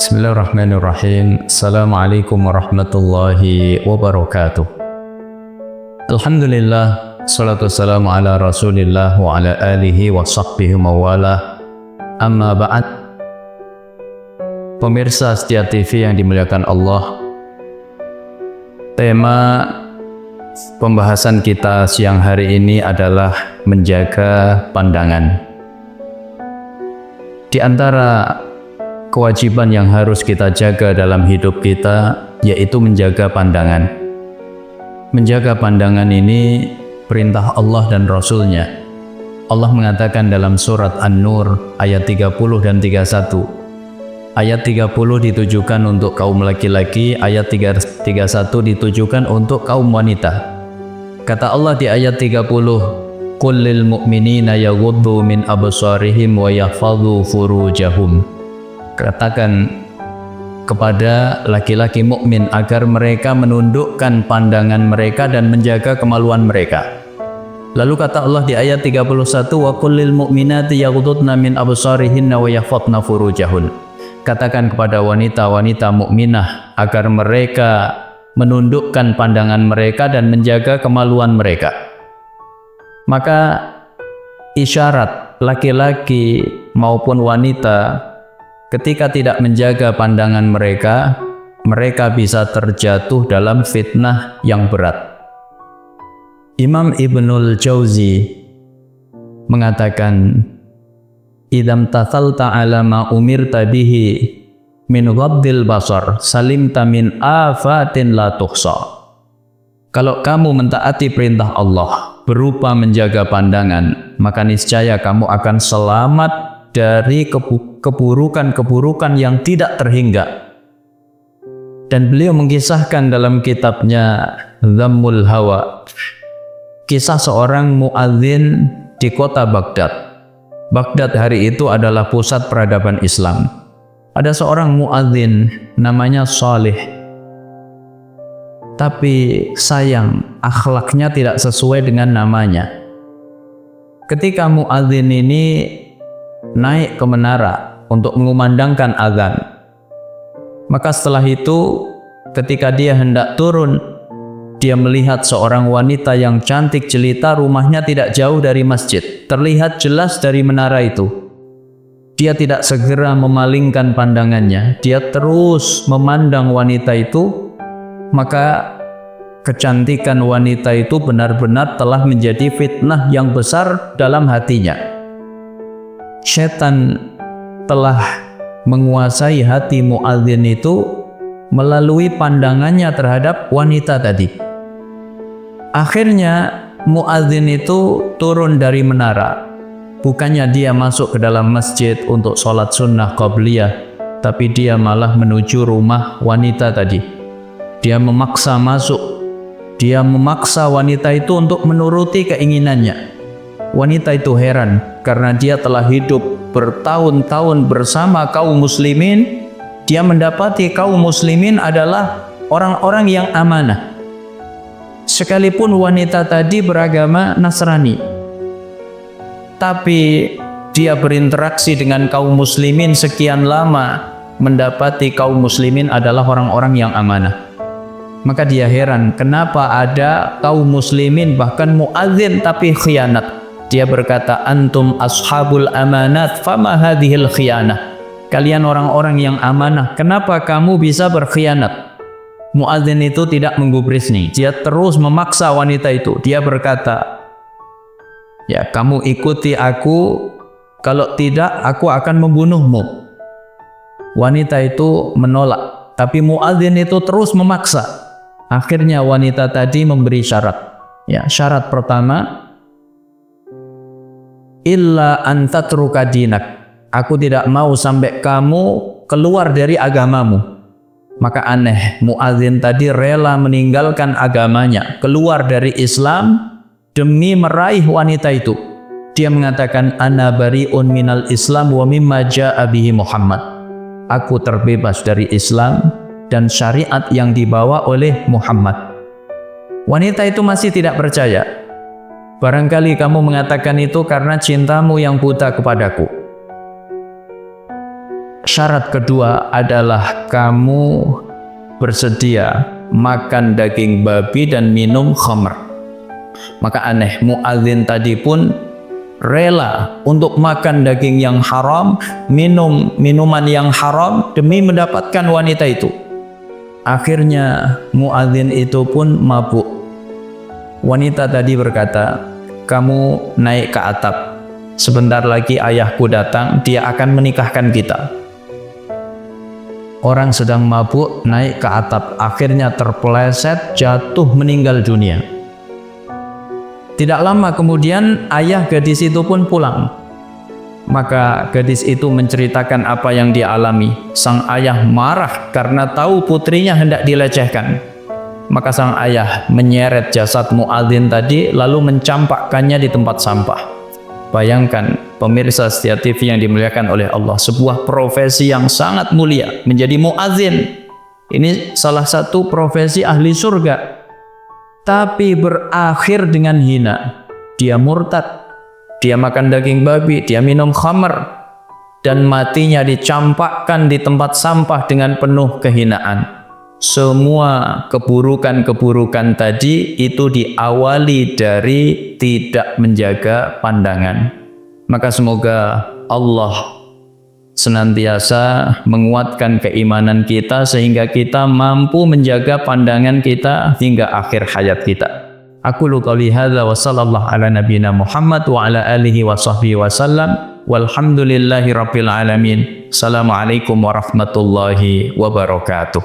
Bismillahirrahmanirrahim. Assalamualaikum warahmatullahi wabarakatuh. Alhamdulillah, salatu wassalamu ala rasulillah wa ala alihi wa sahbihi mawala. Amma ba'd. Pemirsa Setia TV yang dimuliakan Allah, tema pembahasan kita siang hari ini adalah menjaga pandangan. Di antara kewajiban yang harus kita jaga dalam hidup kita yaitu menjaga pandangan. Menjaga pandangan ini perintah Allah dan Rasul-Nya. Allah mengatakan dalam surat An-Nur ayat 30 dan 31. Ayat 30 ditujukan untuk kaum laki-laki, ayat 31 ditujukan untuk kaum wanita. Kata Allah di ayat 30, "Qul lil mu'minina yaghuddu min absarihim wa yahfadhu furujahum." Katakan kepada laki-laki mukmin agar mereka menundukkan pandangan mereka dan menjaga kemaluan mereka. Lalu kata Allah di ayat 31, "Wa qul lil mu'minati yaghuddna min absarihinna wa yahfadna furujahun." Katakan kepada wanita-wanita mukminah agar mereka menundukkan pandangan mereka dan menjaga kemaluan mereka. Maka isyarat laki-laki maupun wanita ketika tidak menjaga pandangan mereka, mereka bisa terjatuh dalam fitnah yang berat. Imam Ibnul Jauzi mengatakan, "Idam tathalta ala ma umirta bihi min ghaddil basar, salimta min afatin la tuhsa." Kalau kamu mentaati perintah Allah berupa menjaga pandangan, maka niscaya kamu akan selamat dari keburukan-keburukan yang tidak terhingga. Dan beliau mengisahkan dalam kitabnya Dhammul Hawa, kisah seorang muadzin di kota Baghdad. Baghdad hari itu adalah pusat peradaban Islam. Ada seorang muadzin namanya Salih, tapi sayang akhlaknya tidak sesuai dengan namanya. Ketika muadzin ini naik ke menara untuk mengumandangkan azan, maka setelah itu ketika dia hendak turun, dia melihat seorang wanita yang cantik jelita, rumahnya tidak jauh dari masjid, terlihat jelas dari menara itu. Dia tidak segera memalingkan pandangannya, dia terus memandang wanita itu. Maka kecantikan wanita itu benar-benar telah menjadi fitnah yang besar dalam hatinya. Setan telah menguasai hati muadzin itu melalui pandangannya terhadap wanita tadi. Akhirnya muadzin itu turun dari menara. Bukannya dia masuk ke dalam masjid untuk sholat sunnah qabliyah, tapi dia malah menuju rumah wanita tadi. Dia memaksa masuk. Dia memaksa wanita itu untuk menuruti keinginannya. Wanita itu heran karena dia telah hidup bertahun-tahun bersama kaum muslimin. Dia mendapati kaum muslimin adalah orang-orang yang amanah. Sekalipun wanita tadi beragama Nasrani, tapi dia berinteraksi dengan kaum muslimin sekian lama, mendapati kaum muslimin adalah orang-orang yang amanah. Maka dia heran kenapa ada kaum muslimin bahkan muadzin tapi khianat. Dia berkata, "Antum ashabul amanat, fama hadhil khianah." Kalian orang-orang yang amanah, kenapa kamu bisa berkhianat? Muadzin itu tidak menggubris nih. Dia terus memaksa wanita itu. Dia berkata, "Ya, kamu ikuti aku, kalau tidak aku akan membunuhmu." Wanita itu menolak, tapi muadzin itu terus memaksa. Akhirnya wanita tadi memberi syarat. Ya, syarat pertama, "Illa antatruka dinak." Aku tidak mau sampai kamu keluar dari agamamu. Maka aneh, muadzin tadi rela meninggalkan agamanya, keluar dari Islam demi meraih wanita itu. Dia mengatakan, "Ana bari'un minal Islam wa mimma ja'a bihi Muhammad." Aku terbebas dari Islam dan syariat yang dibawa oleh Muhammad. Wanita itu masih tidak percaya. "Barangkali kamu mengatakan itu karena cintamu yang buta kepadaku." syarat kedua adalah kamu bersedia makan daging babi dan minum khamr. Maka aneh, muadzin tadi pun rela untuk makan daging yang haram, minum minuman yang haram demi mendapatkan wanita itu. Akhirnya muadzin itu pun mabuk. Wanita tadi berkata, kamu naik ke atap, sebentar lagi ayahku datang, dia akan menikahkan kita. Orang sedang mabuk naik ke atap, akhirnya terpeleset, jatuh, meninggal dunia. Tidak lama kemudian ayah gadis itu pun pulang. Maka gadis itu menceritakan apa yang dia alami. Sang ayah marah karena tahu putrinya hendak dilecehkan. Maka sang ayah menyeret jasad muadzin tadi lalu mencampakkannya di tempat sampah. Bayangkan pemirsa setia TV yang dimuliakan oleh Allah, sebuah profesi yang sangat mulia, menjadi muadzin. Ini salah satu profesi ahli surga. Tapi berakhir dengan hina. Dia murtad, dia makan daging babi, dia minum khamr, dan matinya dicampakkan di tempat sampah dengan penuh kehinaan. Semua keburukan-keburukan tadi itu diawali dari tidak menjaga pandangan. Maka semoga Allah senantiasa menguatkan keimanan kita sehingga kita mampu menjaga pandangan kita hingga akhir hayat kita. Aku qouli hadza wa sallallahu ala nabiyyina Muhammad wa ala alihi wa sahbihi wasallam walhamdulillahi rabbil alamin. Assalamualaikum warahmatullahi wabarakatuh.